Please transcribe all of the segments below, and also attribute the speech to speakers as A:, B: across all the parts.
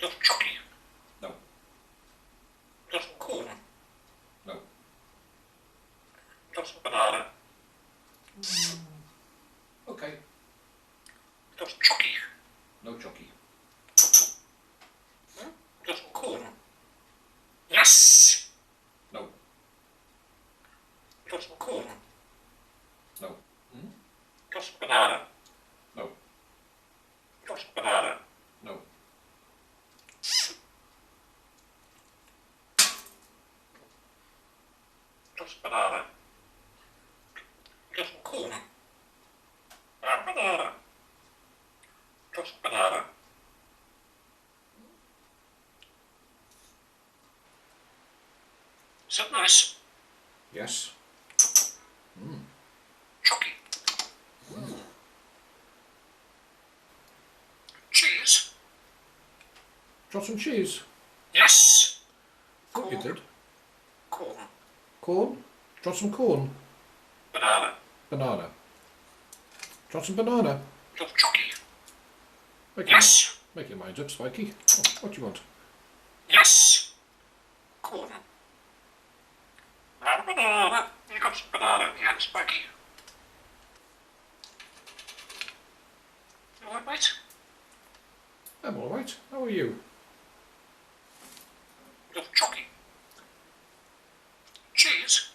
A: Just chucky.
B: No.
A: Just corn.
B: No.
A: Just banana.
B: Okay.
A: Just chucky.
B: No chucky.
A: Just corn. Yes.
B: No.
A: Just corn.
B: No. Hmm?
A: Just banana.
B: No.
A: Just banana.
B: No.
A: Just banana. Just corn. Banana. Just banana. Is that nice?
B: Yes.
A: Chucky. Cheese.
B: Got some cheese?
A: Yes.
B: Thought you did.
A: Corn.
B: Corn? Got some corn?
A: Banana.
B: Banana. Got some banana?
A: Just chucky.
B: Make
A: Yes.
B: Make your mind up, Spikie. What do you want?
A: Yes. Corn. Banana. You got some banana in the hand, Spikie. You alright, mate?
B: I'm alright. How are you?
A: Just chucky. Cheese.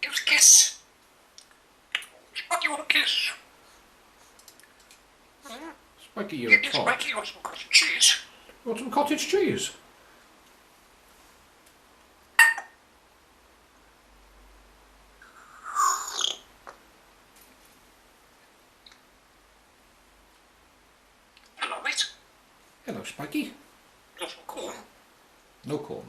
A: Give us a kiss. Spikie, you want a kiss?
B: Spikie, you're a
A: Yes,
B: tot.
A: Spikie, you want some cottage cheese?
B: You want some cottage cheese?
A: Hello, mate.
B: Hello, Spikie.
A: Got some corn.
B: No corn.